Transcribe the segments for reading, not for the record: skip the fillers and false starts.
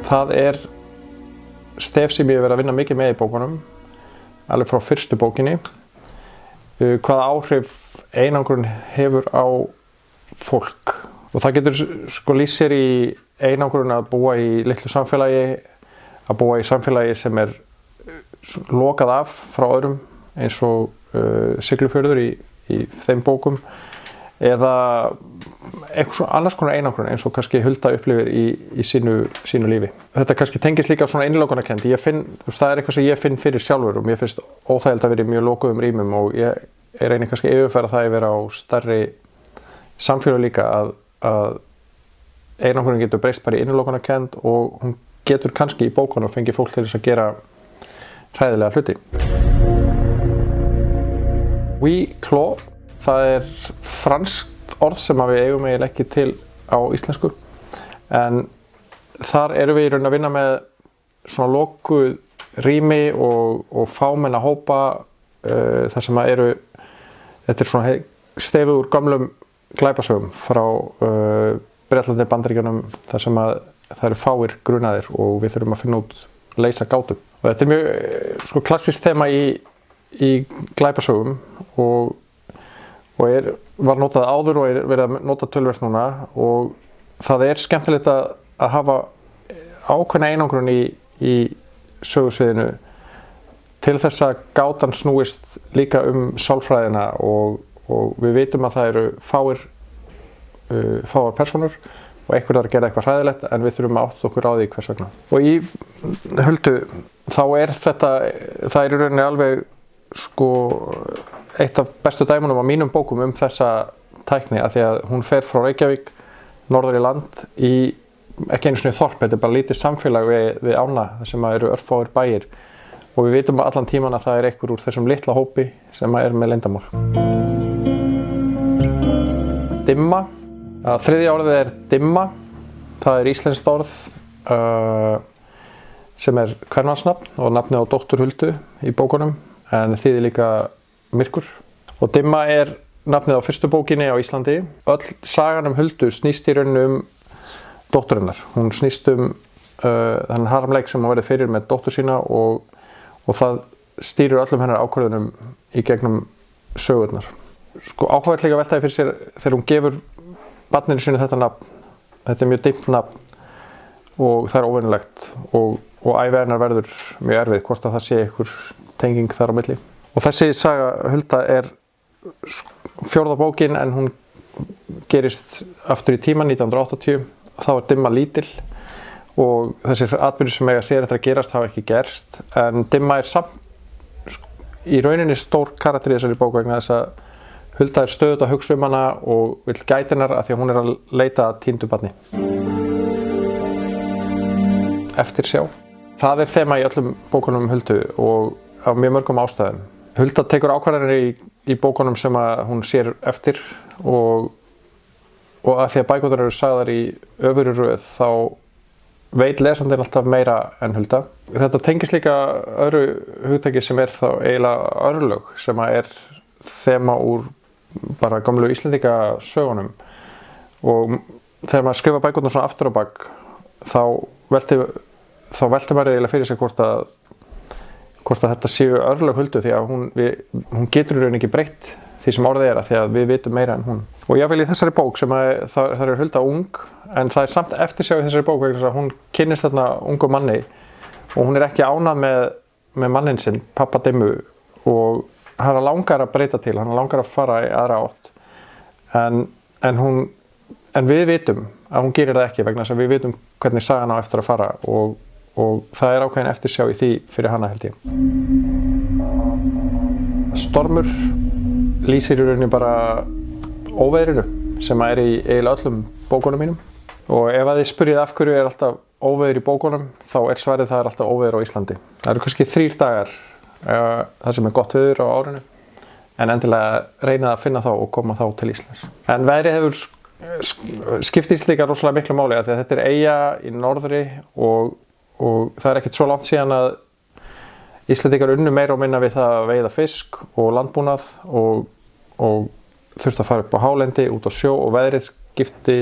Það stef sem ég hef verið að vinna mikið með í bókunum, alveg frá fyrstu bókinni. Hvaða áhrif einangrun hefur á fólk. Og það getur lýst sér í einangrun að búa í litlu samfélagi, að búa í samfélagi sem lokað af frá öðrum, eins og Siglufjörður í þeim bókum, eða eitthvað annars konar einangrun eins og kannski Hulda upplifir í sínu lífi. Þetta kannski tengist líka svona innlokunarkennd. Það eitthvað sem ég finn fyrir sjálfur og mér finnst óþægilegt að vera í mjög lokuðum rýmum og ég reyni kannski að yfirfæra það yfir á stærri samfélag líka að einangrun getur breyst bara í innlokunarkennd og hún getur kannski í bókunum fengið fólk til þess að gera hræðilega hluti. Oui clos, það franskt orð sem við eigum eiginlega ekki til á íslensku, en þar erum við í raun að vinna með svona lokuð rými og fámenna hópa þar sem þetta svona stefið úr gömlum glæpasögum frá Bretlandi, Bandaríkjunum, þar sem það eru fáir grunaðir og við þurfum að finna út leysa gátum. Og þetta mjög klassískt tema í glæpasögum og var notað áður og verið að nota töluvert núna, og það skemmtilegt að hafa ákveðna einangrun í sögusviðinu til þess að gátan snúist líka sálfræðina og við vitum að það eru fáar persónur og einhver að gera eitthvað hræðilegt, en við þurfum að átta okkur á því hvers vegna. Og í Huldu þá það í rauninni alveg eitt af bestu dæmunum á mínum bókum þessa tækni, af því að hún fer frá Reykjavík norður í land í ekki einu sinni þorp, þetta bara lítið samfélag við ána sem eru örfáir bæir, og við vitum allan tíman að það einhver úr þessum litla hópi sem með leyndarmál. Dimma. Þriðja orðið dimma. Það íslenskt orð sem kvenmannsnafn og nafnið á dóttur Huldu í bókunum, en þýðir líka myrkur. Og dimma nafnið á fyrstu bókinni á Íslandi. Öll sagan Huldu snýst í rauninu dótturinnar. Hún snýst þann harmleik sem hún verið fyrir með dóttur sína og það stýrir öllum hennar ákvörðunum í gegnum sögurnar. Áhugavert líka að veltaði fyrir sér þegar hún gefur barninu sínu þetta nafn. Þetta mjög dimmt nafn og það óvenjulegt og ævi hennar verður mjög erfið, hvort að það sé einhver tenging þar á milli. Og þessi saga Hulda fjórða bókin, en hún gerist aftur í tíman 1980. Þá dimma lítil og þessir atburðir sem eiga sér eftir að gerast hafa ekki gerst, en dimma samt í rauninni stór karakter í þessari bók vegna þess að Hulda stöðugt að hugsa hana og vill gæta hennar af því að hún að leita að týndu barni. Eftirsjá. Það þema í öllum bókunum Huldu og af mjög mörgum ástæðum. Hulda tekur ákvarðanir í bókunum sem hún sér eftir og af því að bækurnar eru sagðar í öfugri röð þá veit lesandinn alltaf meira en Hulda. Þetta tengist líka öðru hugtaki sem þá eiginlega örlög, sem þema úr bara gamlu Íslendingasögunum, og þegar maður skrifa bækurnar svona aftur á bak þá veltir maður eiginlega fyrir sig hvort að þetta séu örlög Huldu, því að hún getur í raun ekki breytt því sem orðið af því að við vitum meira en hún. Og jáfnvel í þessari bók sem það Hulda ung, en það samt eftirsjá í þessari bók vegna þess að hún kynnist þarna ungum manni og hún ekki ánægð með manninn sinn, pappa Dimmu, og hana langar að breyta til, hana langar að fara í aðra átt, en við vitum að hún gerir það ekki vegna þess að við vitum hvernig sagan á eftir að fara og það ákveðin eftirsjá í því fyrir hana, held ég. Stormur lýsir í rauninni bara óveðrinu sem í eiginlega öllum bókunum mínum, og ef þið spyrjið af hverju alltaf óveður í bókunum þá svarið það alltaf óveður á Íslandi. Það eru kannski 3 dagar það sem gott veður á árinu, en endilega reynið að finna þá og koma þá til Íslands. En veðrið hefur skiptist líka rosalega miklu máli, af því að þetta eyja í norðri og það ekkert svo langt síðan að Íslendingar unnu meira og minna við það að veiða fisk og landbúnað og þurfti að fara upp á hálendi, út á sjó, og veðrið skipti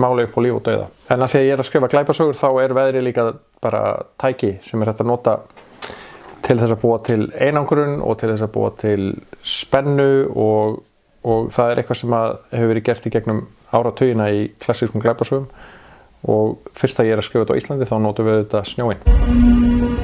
máli upp á líf og dauða. En að því að ég er að skrifa glæpasögur þá er veðrið líka bara tæki sem er hægt að nota til þess að búa til einangrun og til þess að búa til spennu og það er eitthvað sem hefur verið gert í gegnum áratugina í klassískum glæpasögum og fyrst að ég er að skrifa þetta á Íslandi þá notum við þetta snjóinn.